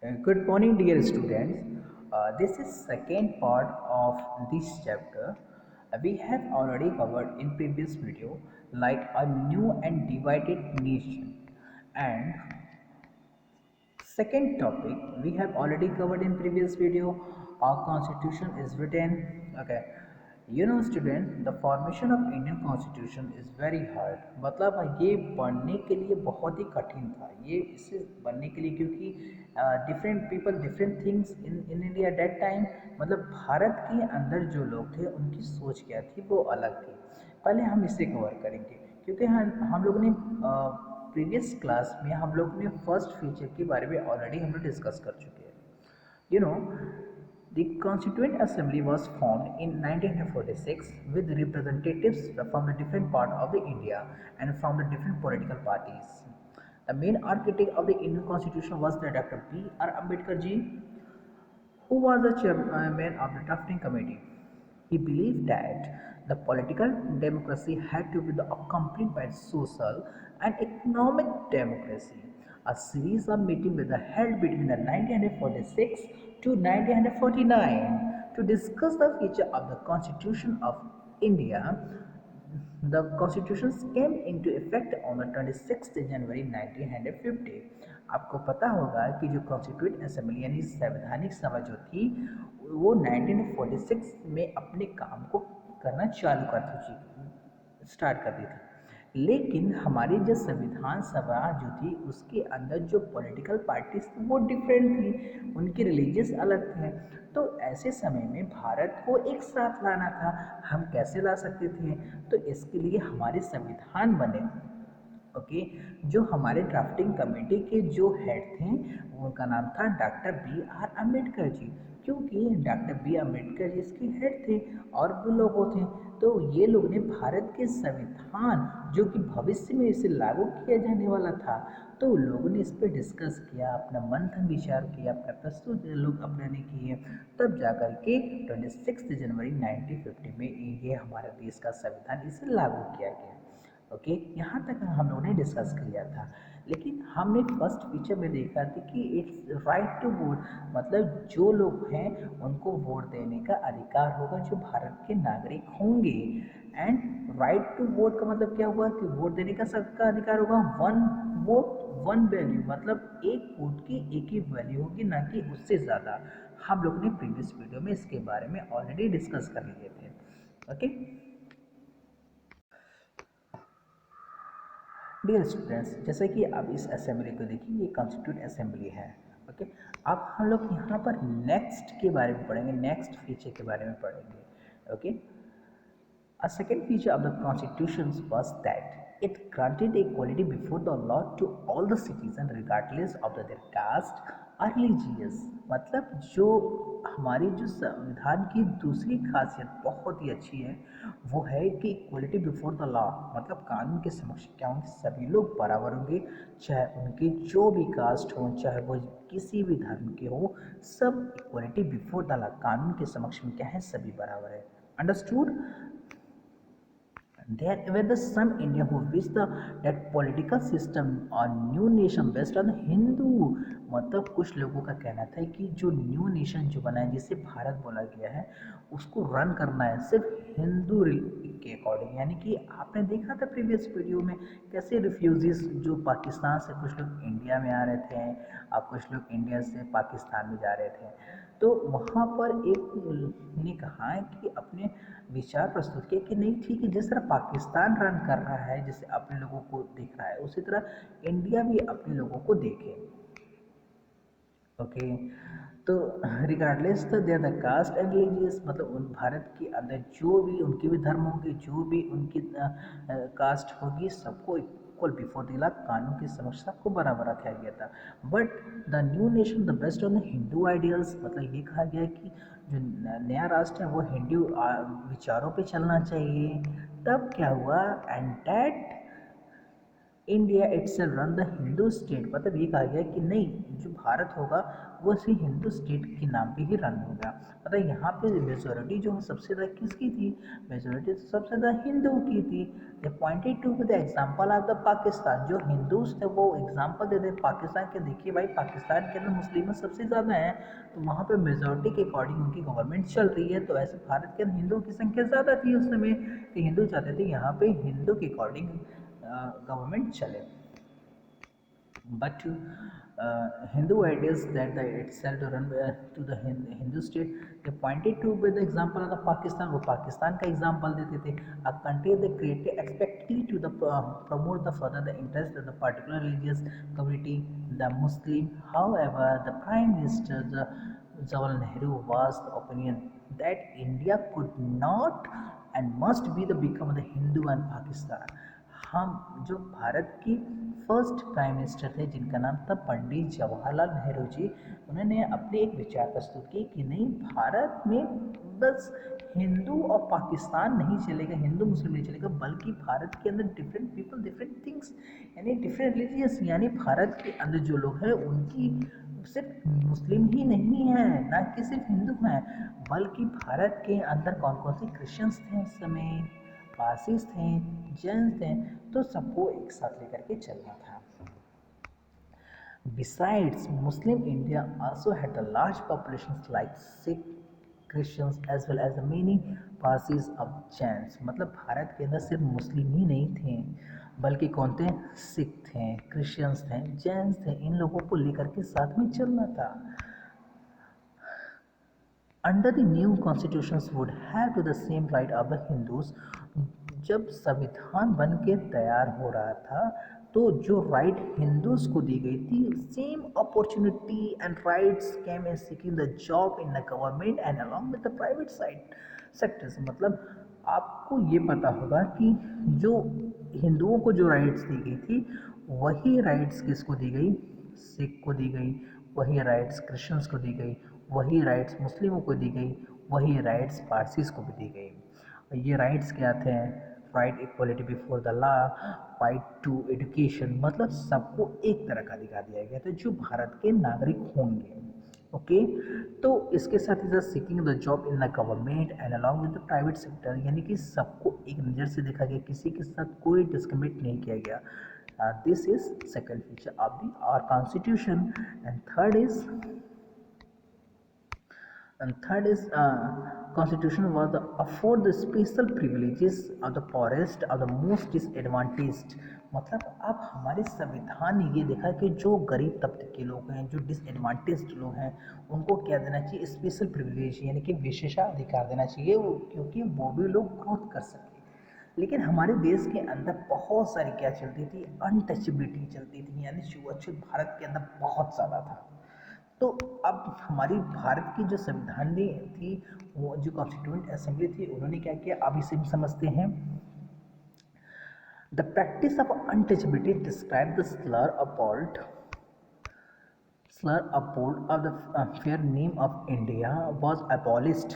Good morning, dear students. This is second part of this chapter. We have already covered in previous video like a new and divided nation. And second topic we have already covered in previous video. Our constitution is written. Okay, student, the formation of Indian constitution is very hard. मतलब ये पढ़ने के लिए बहुत ही कठिन था ये इसे बनने के लिए, क्योंकि different people different things in India date time. मतलब भारत के अंदर जो लोग थे उनकी सोच क्या थी वो अलग थी। पहले हम इसे कवर करेंगे, क्योंकि हम लोगों ने प्रीवियस क्लास में हम लोग ने फर्स्ट फीचर के बारे में ऑलरेडी हम लोग डिस्कस कर चुके हैं। You know, the Constituent Assembly was formed in 1946 with representatives from the different part of the India and from the different political parties. The main architect of the Indian Constitution was the Dr. B.R. Ambedkar ji, who was the chairman of the drafting committee. He believed that the political democracy had to be accompanied by social and economic democracy. A series of meetings were held between the 1946 to 1949 to discuss the future of the Constitution of India. The constitution came into effect on the 26th January 1950। आपको पता होगा कि जो constituent assembly यानी संवैधानिक सभा जो थी वो 1946 में अपने काम को करना चालू कर चुकी स्टार्ट कर दी थी। लेकिन हमारी जो संविधान सभा जो थी उसके अंदर जो पॉलिटिकल पार्टीज थी वो डिफरेंट थी, उनके रिलीजियस अलग थे। तो ऐसे समय में भारत को एक साथ लाना था। हम कैसे ला सकते थे? तो इसके लिए हमारे संविधान बने। ओके, जो हमारे ड्राफ्टिंग कमेटी के जो हेड थे उनका नाम था doctor B are Ambedkar ji, क्योंकि डॉक्टर बी अम्बेडकर जी इसके हेड थे और वो लोगों थे। तो ये लोग ने भारत के संविधान जो कि भविष्य में इसे लागू किया जाने वाला था, तो लोगों ने इस पर डिस्कस किया, अपना मंथन विचार किया, अपना प्रस्तुत लोग अपने ने किए, तब जाकर के 26 जनवरी 1950 में ये हमारे देश का संविधान इसे लागू किया गया। ओके, यहाँ तक हम लोगों ने डिस्कस किया था। लेकिन हमने फर्स्ट फीचर में देखा था कि इट्स राइट टू वोट, मतलब जो लोग हैं उनको वोट देने का अधिकार होगा जो भारत के नागरिक होंगे। एंड राइट टू वोट का मतलब क्या हुआ कि वोट देने का सबका अधिकार होगा। वन वोट वन वैल्यू, मतलब एक वोट की एक ही वैल्यू होगी, ना कि उससे ज़्यादा। हम लोग ने प्रीवियस वीडियो में इसके बारे में ऑलरेडी डिस्कस कर लिए थे। ओके डियर स्टूडेंट्स, जैसे कि आप इस असेंबली को देखिए, ये कॉन्स्टिट्यूंट असेंबली है। ओके, अब हम लोग यहाँ पर नेक्स्ट के बारे में पढ़ेंगे, नेक्स्ट फीचर के बारे में पढ़ेंगे। Okay, a second feature of the constitution was that it granted equality before the law to all the citizens regardless of their caste और रिलीजियस। मतलब जो हमारी जो संविधान की दूसरी खासियत बहुत ही अच्छी है वो है कि इक्वलिटी बिफोर द लॉ, मतलब कानून के समक्ष क्या होंगे, सभी लोग बराबर होंगे, चाहे उनके जो भी कास्ट हो, चाहे वो किसी भी धर्म के हो, सब इक्वलिटी बिफोर द लॉ, कानून के समक्ष में क्या है, सभी बराबर है। Understood? There were the some India who wished that political system or new nation based on Hindu। मतलब कुछ लोगों का कहना था कि जो न्यू नेशन जो बना है जिसे भारत बोला गया है उसको रन करना है सिर्फ हिंदू के अकॉर्डिंग। यानी कि आपने देखा था प्रीवियस वीडियो में कैसे रिफ्यूजीज जो पाकिस्तान से कुछ लोग इंडिया में आ रहे थे और कुछ लोग इंडिया से पाकिस्तान में जा रहे थे, तो वहाँ पर एक ने कहा है कि अपने विचार प्रस्तुत किए कि नहीं ठीक है, जिस तरह पाकिस्तान रन कर रहा है, जैसे अपने लोगों को देख रहा है, उसी तरह इंडिया भी अपने लोगों को देखे। ओके, तो regardless the there the caste and religious, मतलब उन भारत के अंदर जो भी उनके भी धर्म होंगे, जो भी उनकी कास्ट होगी, सबको इक्वल बिफोर द लॉ, कानून के समक्ष सबको बराबर रखा गया था। But the new nation the best on the Hindu ideals, मतलब ये कहा गया कि जो नया राष्ट्र है वो हिंदू विचारों पे चलना चाहिए। तब क्या हुआ, and that India itself run the Hindu state, मतलब ये कहा गया कि नहीं, जो भारत होगा वो इसी हिंदू स्टेट के नाम पे ही रन होगा। मतलब यहाँ पे मेजोरिटी जो है सबसे ज़्यादा किसकी थी, मेजोरिटी तो सबसे ज़्यादा हिंदू की थी। They pointed to the example of the Pakistan, जो हिंदूज थे वो एग्जाम्पल देते पाकिस्तान के, देखिए भाई पाकिस्तान के अंदर मुस्लिम सबसे ज़्यादा हैं, तो वहाँ पे मेजोरिटी के अकॉर्डिंग उनकी गवर्नमेंट चल रही है। तो ऐसे भारत के अंदर हिंदुओं की संख्या ज़्यादा थी उस समय, तो हिंदू चाहते थे यहाँ पे हिंदू के according government chale. But Hindu ideas that the itself to run to the Hindu state, they pointed to with the example of the Pakistan, वो पाकिस्तान का example देते थे, a country they created expecting to the promote the further the interest of the particular religious community, the Muslim. However, the Prime Minister the Jawaharlal Nehru was the opinion that India could not and must be the become the Hindu and Pakistan. हम जो भारत की first prime minister थे जिनका नाम था पंडित जवाहरलाल नेहरू जी, उन्होंने अपने एक विचार प्रस्तुत की कि नहीं, भारत में बस हिंदू और पाकिस्तान नहीं चलेगा, हिंदू मुस्लिम नहीं चलेगा, बल्कि भारत के अंदर डिफरेंट पीपल डिफरेंट थिंग्स, यानी डिफरेंट रिलीजियस, यानी भारत के अंदर जो लोग हैं उनकी सिर्फ मुस्लिम ही नहीं है, ना कि सिर्फ हिंदू हैं, बल्कि भारत के अंदर कौन कौन से क्रिश्चियंस थे उस समय, पारसीस थे, जैन थे, तो सबको एक साथ लेकर के चलना था। Besides, Muslim India also had a large populations like Sikh, Christians as well as the many Parsis of Jains। मतलब भारत के अंदर सिर्फ मुस्लिम ही नहीं थे, बल्कि कौन थे, सिख थे, क्रिश्चियंस थे, जैन्स थे, इन लोगों को लेकर के साथ में चलना था। Under the new constitutions would have to the same right of the Hindus। जब संविधान बन के तैयार हो रहा था तो जो राइट हिंदूज को दी गई थी, same opportunity and rights came in seeking the job in the government and along with the private side sectors. मतलब आपको ये पता होगा कि जो हिंदुओं को जो राइट्स दी गई थी वही राइट्स किसको दी गई, सिख को दी गई, वही राइट्स क्रिश्चियंस को दी गई, वही राइट्स मुस्लिमों को दी गई, वही राइट्स पारसीस को भी दी गई। ये राइट्स क्या थे, right equality before the law, right to education, मतलब सबको एक तरह का अधिकार दिया गया था जो भारत के नागरिक होंगे। ओके, तो इसके साथ ही साथ seeking the job in the government and along with the private sector, यानी कि सबको एक नज़र से देखा गया, किसी के साथ कोई डिस्क्रिमिनेट नहीं किया गया। This is second feature of the our constitution. And third is constitution was the afford the special privileges of the poorest of the most disadvantaged। मतलब अब हमारे संविधान ने ये देखा कि जो गरीब तबके के लोग हैं, जो डिसएडवांटेज्ड लोग हैं, उनको क्या देना चाहिए, स्पेशल प्रिविलेज, यानी कि विशेषाधिकार देना चाहिए वो, क्योंकि वो भी लोग ग्रोथ कर सकें। लेकिन हमारे देश के अंदर बहुत सारी क्या चलती थी, अनटचेबिलिटी चलती थी, यानी छुआछूत भारत के अंदर बहुत ज़्यादा था। तो अब हमारी भारत की जो संविधान में थी, वो जो कॉन्स्टिट्यूएंट असेंबली थी, उन्होंने क्या किया, अब इसे हम समझते हैं। The practice of untouchability describe the slur uphold of the fair name of India was abolished।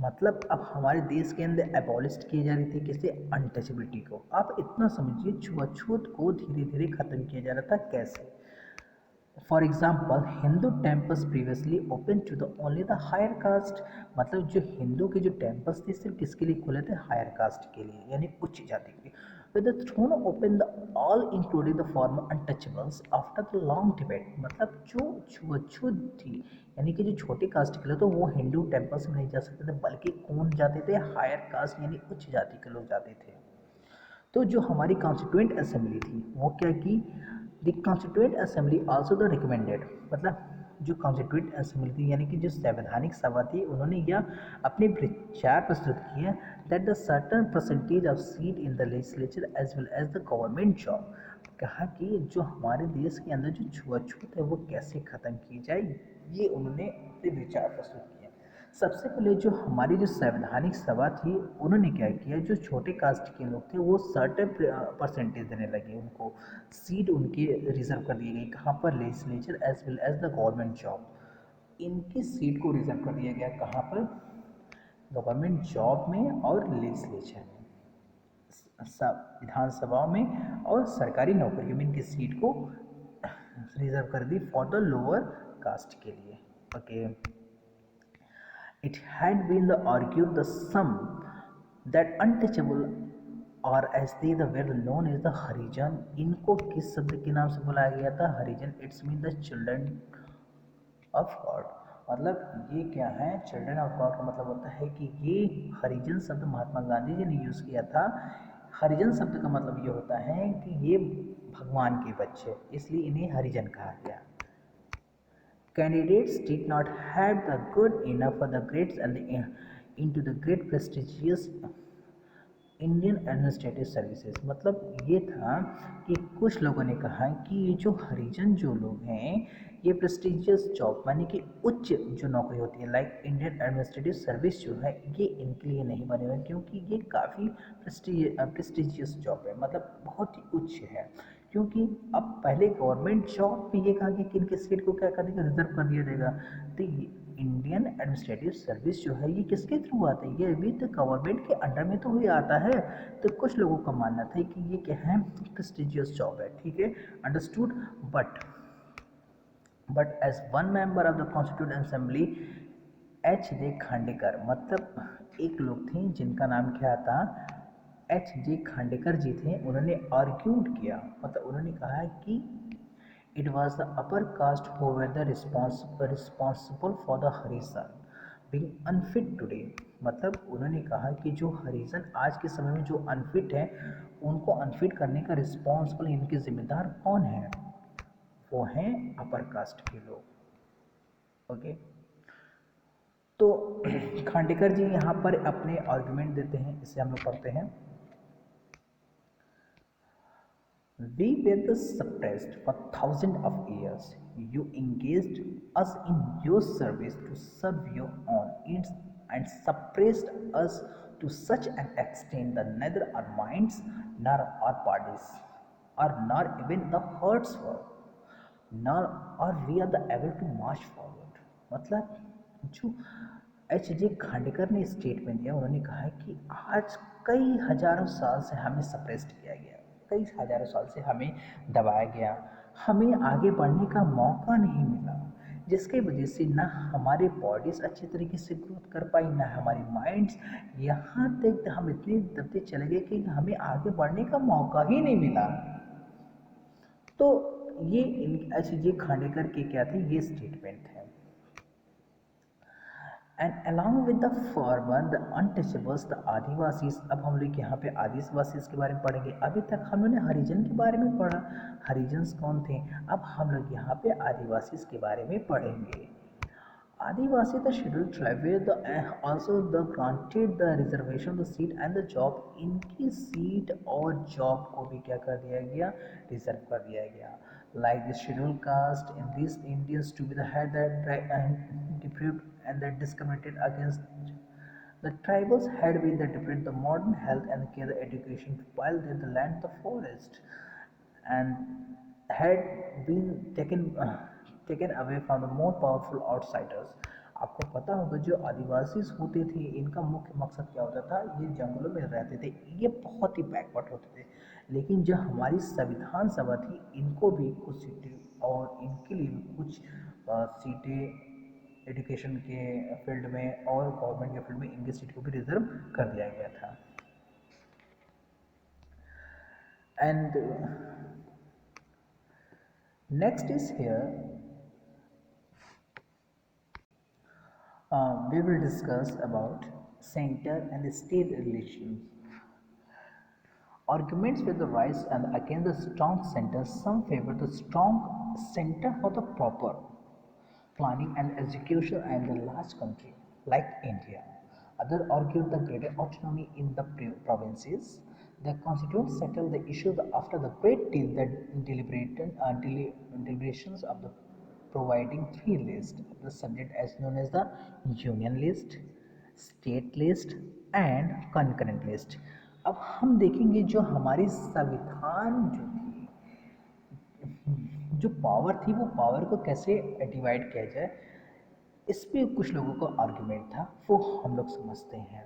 मतलब अब हमारे देश के अंदर एबॉलिस्ट की जा रही थी किसे, अनटचेबिलिटी को। आप इतना समझिए, छुआछूत को धीरे धीरे खत्म किया जा रहा था। कैसे? For example, Hindu temples previously open to the only the higher caste. मतलब जो हिंदू के जो टेम्पल्स थे सिर्फ किसके लिए खुले थे, हायर कास्ट के लिए, यानी उच्च जाति के लिए। With the throne open the all including the former untouchables after the long debate. मतलब जो छुआछूत थी, यानी कि जो छोटी कास्ट के लिए, तो वो हिंदू टेम्पल्स में नहीं जा सकते थे, बल्कि कौन जाते थे, हायर कास्ट यानी उच्च जाति के लोग जाते थे। तो जो हमारी कॉन्स्टिट्यूएंट असेंबली थी वो क्या की, the constituent assembly also the recommended. मतलब जो कॉन्स्टिट्यूएंट असेंबली थी, यानी कि जो संवैधानिक सभा थी, उन्होंने यह अपने विचार प्रस्तुत किए that the certain percentage of seat in the legislature as well as the government job. कहा कि जो हमारे देश के अंदर जो छुआछूत है वो कैसे ख़त्म की जाए, ये उन्होंने अपने विचार प्रस्तुत किए। सबसे पहले जो हमारी जो संवैधानिक सभा थी, उन्होंने क्या किया, जो छोटे कास्ट के लोग थे वो सर्टेन परसेंटेज देने लगे, उनको सीट उनकी रिजर्व कर दी गई। कहाँ पर, legislature as well as the government job. इनकी सीट को रिजर्व कर दिया गया, कहाँ पर, गवर्नमेंट जॉब में और लेजिस्लेचर में। सब विधानसभाओं में और सरकारी नौकरियों में इनकी सीट को रिजर्व कर दी फॉर द लोअर कास्ट के लिए। Okay, it had been argued the sum that untouchable or as they the were known as the Harijan, इनको किस शब्द के नाम से बुलाया गया था? Harijan, it's mean the children of god. मतलब ये क्या है? चिल्ड्रन ऑफ गॉड का मतलब होता है कि ये हरिजन शब्द महात्मा गांधी जी ने यूज़ किया था। हरिजन शब्द का मतलब ये होता है कि ये भगवान के बच्चे, इसलिए इन्हें हरिजन कहा गया। Candidates did not have the good enough for the grades and into the great prestigious Indian administrative services. मतलब ये था कि कुछ लोगों ने कहा कि ये जो हरिजन जो लोग हैं ये प्रेस्टिजियस जॉब मानी कि उच्च जो नौकरी होती है लाइक इंडियन एडमिनिस्ट्रेटिव सर्विस जो है ये इनके लिए नहीं बने हुए क्योंकि ये काफ़ी प्रेस्टिजियस जॉब है, मतलब बहुत ही उच्च है। क्योंकि अब पहले गवर्नमेंट जॉब में ये कहा कि किनके सीट को क्या कर देगा, रिजर्व कर दिया जाएगा। तो इंडियन एडमिनिस्ट्रेटिव सर्विस जो है ये किसके थ्रू आती है? ये अभी तो गवर्नमेंट के अंडर में तो ही आता है। तो कुछ लोगों का मानना था कि ये क्या है, प्रेस्टिजियस जॉब है, ठीक है, understood. But as one member of the constituent assembly H J Khandekar, मतलब एक लोग थे जिनका नाम क्या था, एच जे खांडेकर जी थे। उन्होंने आर्ग्यूड किया, मतलब उन्होंने कहा कि it was the upper caste who were the responsible for the Harijan being unfit today। मतलब उन्होंने कहा कि जो हरिजन आज के समय में जो अनफिट है उनको अनफिट करने का रिस्पॉन्सिबल, इनके जिम्मेदार कौन है? वो हैं अपर कास्ट के लोग। ओके, तो खांडेकर जी यहाँ पर अपने आर्गुमेंट देते हैं, इसे हम लोग पढ़ते हैं। We were the suppressed for thousands of years. You engaged us in your service to serve your own needs and suppressed us to such an extent that neither our minds nor our bodies or nor even the hearts were nor are we are the able to march forward। मतलब जो H J Khandekar ने statement दिया, उन्होंने कहा है कि आज कई हजारों साल से हमें सप्रेस्ड किया गया, कई हजारों साल से हमें दबाया गया, हमें आगे बढ़ने का मौका नहीं मिला, जिसकी वजह से ना हमारे बॉडीज अच्छे तरीके से ग्रोथ कर पाई, ना हमारी माइंड्स, यहाँ तक हम इतने दबते चले गए कि हमें आगे बढ़ने का मौका ही नहीं मिला। तो ये एच जे खांडेकर के क्या थे, ये स्टेटमेंट है। And along with the former the untouchables the Adivasis. अब हम लोग यहाँ पे आदिवासीज के बारे में पढ़ेंगे। अभी तक हम लोगों ने हरिजन के बारे में पढ़ा, हरिजन्स कौन थे, अब हम लोग यहाँ पे आदिवासीज के बारे में पढ़ेंगे। Adivasi the scheduled tribe were the also the granted the reservation the seat and the job. इनकी सीट और जॉब को भी क्या कर दिया गया, रिजर्व कर दिया गया। Like the scheduled caste in these Indians to be the head that deprived and that discriminated against. The tribals had been the deprived the modern health and care the education while they the land the forest and had been taken away from the more powerful outsiders। आपको पता होगा जो आदिवासी होते थे इनका मुख्य मकसद क्या होता था, ये जंगलों में रहते थे, ये बहुत ही बैकवर्ड होते थे, लेकिन जो हमारी संविधान सभा थी इनको भी कुछ सीटें और इनके लिए भी कुछ सीटें एजुकेशन के फील्ड में और गवर्नमेंट के फील्ड में इनकी सीट को भी रिजर्व कर दिया गया था। And next is here we will discuss about center and state relations. Arguments with the rise and against the strong center. Some favor the strong center for the proper planning and execution and the large country like India. Others argue the greater autonomy in the provinces. The constituents settle the issues after the great deal that deliberations of the providing three lists of the subject as known as the union list, state list and concurrent list। अब हम देखेंगे जो हमारी संविधान जो थी, जो power थी, वो पावर को कैसे डिवाइड किया जाए, इस पे कुछ लोगों का आर्गुमेंट था, वो हम लोग समझते हैं।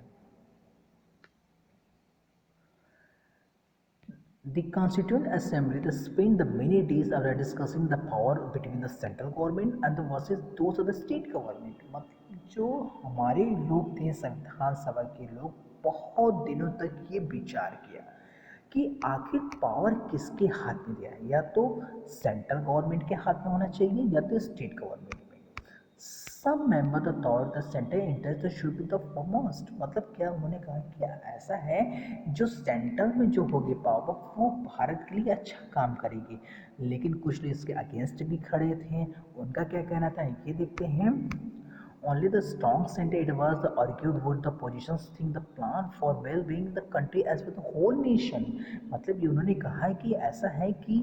The Constituent Assembly they spent the many days after discussing the power between the central government and the versus those of the state government. मतलब जो हमारे लोग थे संविधान सभा के लोग बहुत दिनों तक ये विचार किया कि आखिर पावर किसके हाथ में दिया है, या तो सेंट्रल गवर्नमेंट के हाथ में होना चाहिए या तो स्टेट गवर्नमेंट में। सब member thought the central interest should be the foremost, मतलब क्या उन्होंने कहा कि ऐसा है जो सेंट्रल में जो होगी पावर वो भारत के लिए अच्छा काम करेगी। लेकिन कुछ लोग इसके अगेंस्ट भी खड़े थे, उनका क्या कहना था ये देखते हैं। Only the strong center it was the argued would the positions think the plan for well-being the country as well the whole nation। मतलब ये उन्होंने कहा है कि ऐसा है कि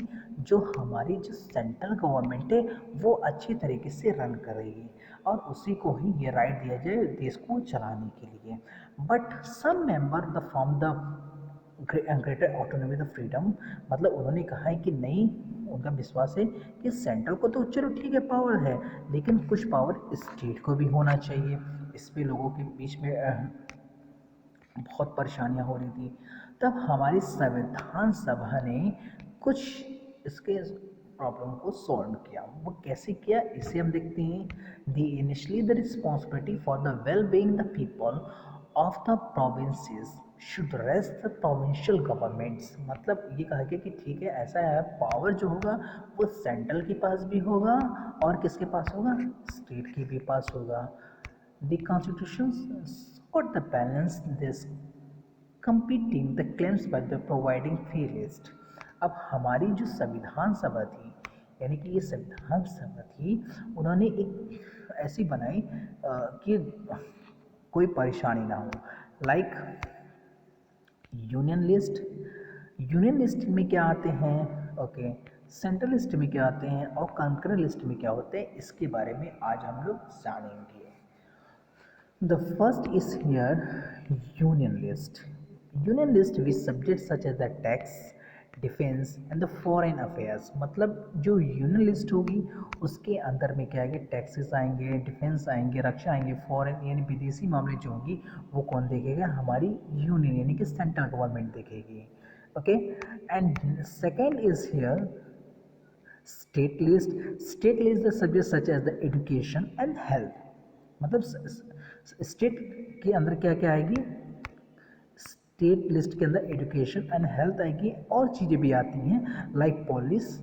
जो हमारी जो सेंट्रल गवर्नमेंट है वो अच्छी तरीके से रन करेगी और उसी को ही ये राइट दिया जाए देश को चलाने के लिए। But some member the from the greater autonomy the freedom, मतलब उन्होंने कहा है कि नहीं, उनका विश्वास है कि सेंट्रल को तो चलो ठीक है पावर है, लेकिन कुछ पावर स्टेट को भी होना चाहिए। इस पे लोगों के बीच में बहुत परेशानियां हो रही थी। तब हमारी संविधान सभा ने कुछ इसके प्रॉब्लम को सॉल्व किया। वो कैसे किया इसे हम देखते हैं। The initially the responsibility for the well being the people of the provinces should rest the provincial governments, मतलब ये कहा गया कि ठीक है ऐसा है पावर जो होगा वो सेंट्रल के पास भी होगा और किसके पास होगा, स्टेट के भी पास होगा। The Constitution sought to balance this competing the claims by the providing free list। अब हमारी जो संविधान सभा थी, यानी कि ये संविधान सभा थी, उन्होंने एक ऐसी बनाई कि कोई परेशानी ना हो। Like union list, union list में क्या आते हैं, ओके, सेंट्रल लिस्ट में क्या आते हैं और कंकरेंट लिस्ट में क्या होते हैं, इसके बारे में आज हम लोग जानेंगे। The first is here union list. Union list with subjects such as the tax, defence and the foreign affairs, मतलब जो यूनियन लिस्ट होगी उसके अंदर में क्या आएंगे, टैक्सेस आएंगे, डिफेंस आएंगे, रक्षा आएंगे, फॉरेन यानी विदेशी मामले जो होंगी वो कौन देखेगा, हमारी यूनियन यानी कि सेंट्रल गवर्नमेंट देखेगी। Okay, and second is here state list. State list the subject such as the education and health, मतलब स्टेट के अंदर क्या क्या आएगी, स्टेट लिस्ट के अंदर एजुकेशन एंड हेल्थ आएगी, और चीज़ें भी आती हैं like police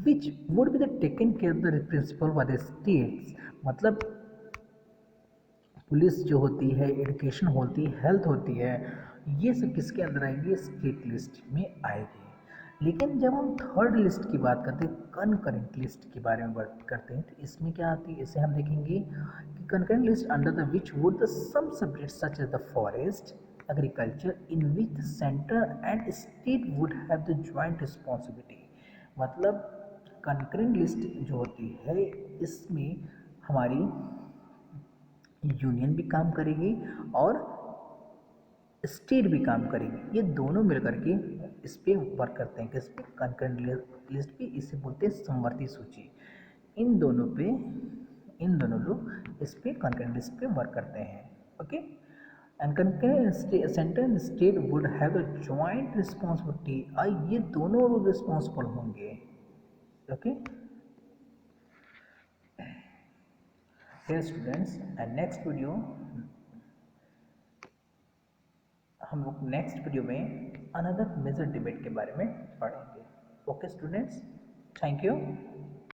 which would be the taken care the principal by the states, मतलब पुलिस जो होती है, एजुकेशन होती है, हेल्थ होती है, ये सब किसके अंदर आएगी, स्टेट लिस्ट में आएगी। लेकिन जब हम थर्ड लिस्ट की बात करते हैं, कनकरेंट लिस्ट के बारे में बात करते हैं, तो इसमें क्या आती है, इसे हम देखेंगे कि concurrent list under the which would the some subject such as the forest agriculture in which the centre and state would have the joint responsibility, मतलब कनकरेंट लिस्ट जो होती है इसमें हमारी यूनियन भी काम करेगी और स्टेट भी काम करेगी, ये दोनों मिलकर के इस पे वर्क करते हैं, किस पे, कंकरेंट लिस्ट पे, इसे बोलते हैं समवर्ती सूची। इन दोनों पे, इन दोनों लोग इस पे कंकरेंट लिस्ट पे वर्क करते हैं। Okay, and concurrent centre and state would have a joint responsibility, ये दोनों लोग रिस्पॉन्सिबल होंगे। Okay dear students, and next video हम लोग नेक्स्ट वीडियो में अनदर मेजर डिबेट के बारे में पढ़ेंगे। Okay students, thank you.